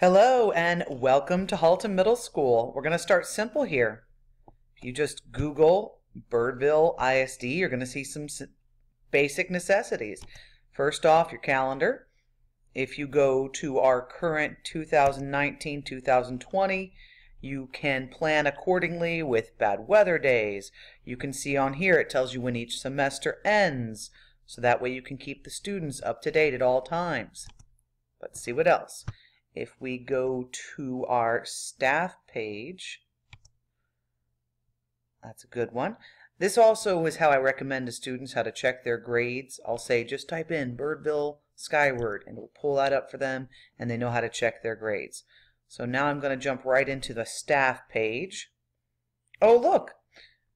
Hello and welcome to Halton Middle School. We're going to start simple here. If you just Google Birdville ISD, you're going to see some basic necessities. First off, your calendar. If you go to our current 2019-2020, you can plan accordingly with bad weather days. You can see on here it tells you when each semester ends, so that way you can keep the students up to date at all times. Let's see what else. If we go to our staff page, that's a good one. This also is how I recommend to students how to check their grades. I'll say just type in Birdville Skyward and it will pull that up for them and they know how to check their grades. So now I'm going to jump right into the staff page. Oh look,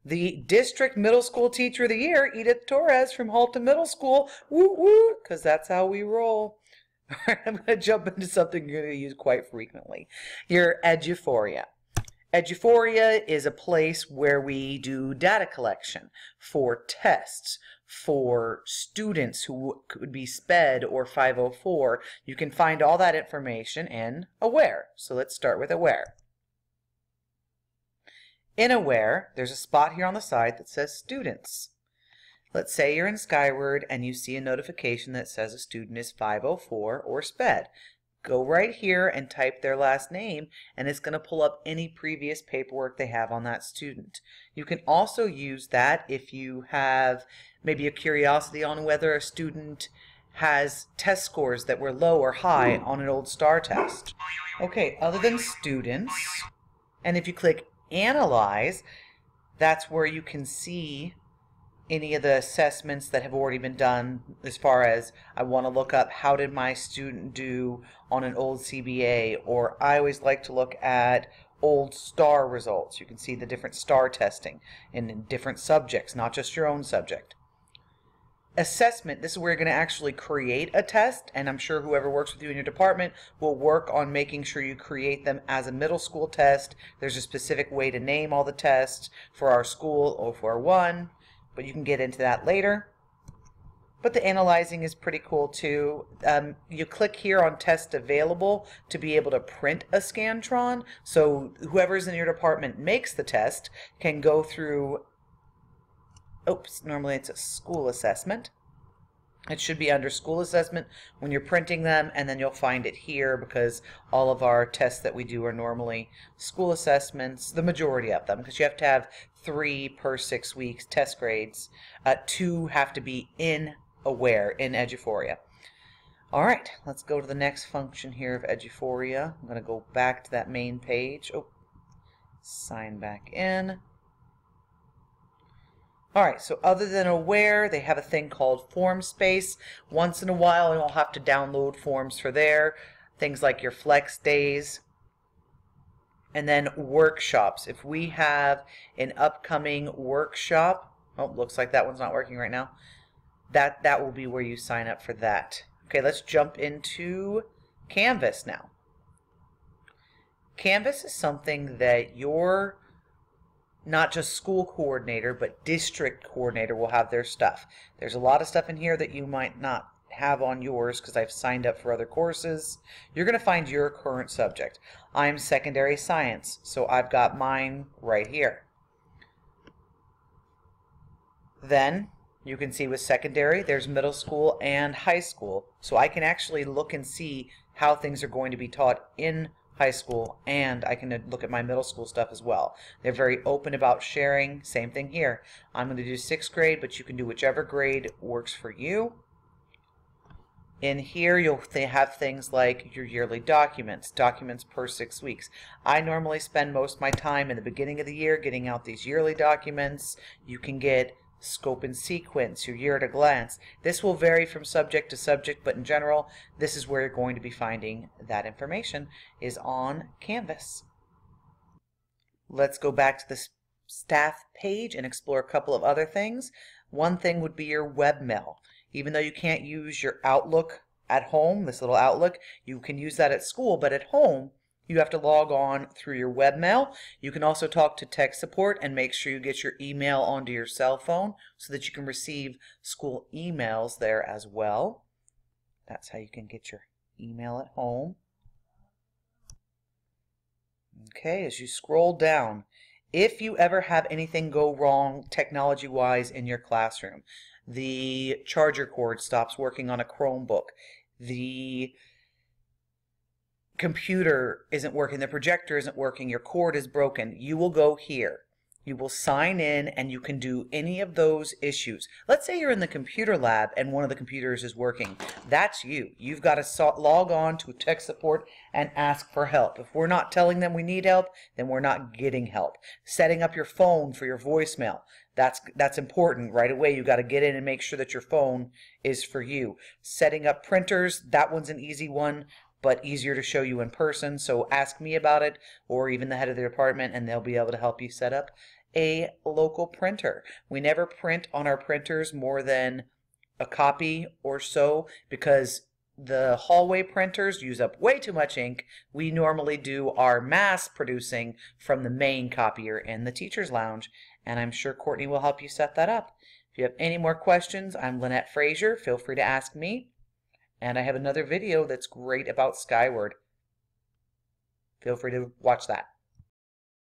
the District Middle School Teacher of the Year, Edith Torres from Halton Middle School. Woo woo, because that's how we roll. I'm going to jump into something you're going to use quite frequently. Your Eduphoria. Eduphoria is a place where we do data collection for tests, for students who could be SPED or 504. You can find all that information in Aware. So let's start with Aware. In Aware, there's a spot here on the side that says Students. Let's say you're in Skyward and you see a notification that says a student is 504 or SPED. Go right here and type their last name and it's going to pull up any previous paperwork they have on that student. You can also use that if you have maybe a curiosity on whether a student has test scores that were low or high on an old STAR test. Okay, other than students, and if you click Analyze, that's where you can see any of the assessments that have already been done, as far as I want to look up how did my student do on an old CBA, or I always like to look at old STAR results. You can see the different STAR testing in different subjects, not just your own subject. Assessment, this is where you're going to actually create a test, and I'm sure whoever works with you in your department will work on making sure you create them as a middle school test. There's a specific way to name all the tests for our school or for one, but you can get into that later. But the analyzing is pretty cool too. You click here on Test Available to be able to print a Scantron, so whoever's in your department makes the test can go through, oops, normally it's a school assessment. It should be under school assessment when you're printing them, and then you'll find it here because all of our tests that we do are normally school assessments, the majority of them, because you have to have 3 per 6 weeks test grades. 2 have to be in Aware, in Eduphoria. All right, let's go to the next function here of Eduphoria. I'm going to go back to that main page. Oh, sign back in. Alright, so other than Aware, they have a thing called Form Space. Once in a while, you'll have to download forms for there. Things like your flex days. And then workshops. If we have an upcoming workshop, oh, looks like that one's not working right now. That will be where you sign up for that. Okay, let's jump into Canvas now. Canvas is something that your not just school coordinator, but district coordinator will have their stuff. There's a lot of stuff in here that you might not have on yours because I've signed up for other courses. You're going to find your current subject. I'm secondary science, so I've got mine right here. Then you can see with secondary, there's middle school and high school. So I can actually look and see how things are going to be taught in high school, and I can look at my middle school stuff as well. They're very open about sharing. Same thing here. I'm going to do 6th grade, but you can do whichever grade works for you. In here, you'll have things like your yearly documents per 6 weeks. I normally spend most of my time in the beginning of the year getting out these yearly documents. You can get Scope and Sequence, your year at a glance. This will vary from subject to subject, but in general, this is where you're going to be finding that information, is on Canvas. Let's go back to the staff page and explore a couple of other things. One thing would be your webmail. Even though you can't use your Outlook at home, this little Outlook, you can use that at school, but at home, you have to log on through your webmail. You can also talk to tech support and make sure you get your email onto your cell phone so that you can receive school emails there as well. That's how you can get your email at home. Okay, as you scroll down, if you ever have anything go wrong technology-wise in your classroom, the charger cord stops working on a Chromebook, the computer isn't working, the projector isn't working, your cord is broken, you will go here. You will sign in and you can do any of those issues. Let's say you're in the computer lab and one of the computers is working. That's you. You've got to log on to tech support and ask for help. If we're not telling them we need help, then we're not getting help. Setting up your phone for your voicemail. That's important. Right away, you got to get in and make sure that your phone is for you. Setting up printers, that one's an easy one, but easier to show you in person. So ask me about it, or even the head of the department, and they'll be able to help you set up a local printer. We never print on our printers more than a copy or so because the hallway printers use up way too much ink. We normally do our mass producing from the main copier in the teacher's lounge, and I'm sure Courtney will help you set that up. If you have any more questions, I'm Lynette Frazier. Feel free to ask me. And I have another video that's great about Skyward. Feel free to watch that.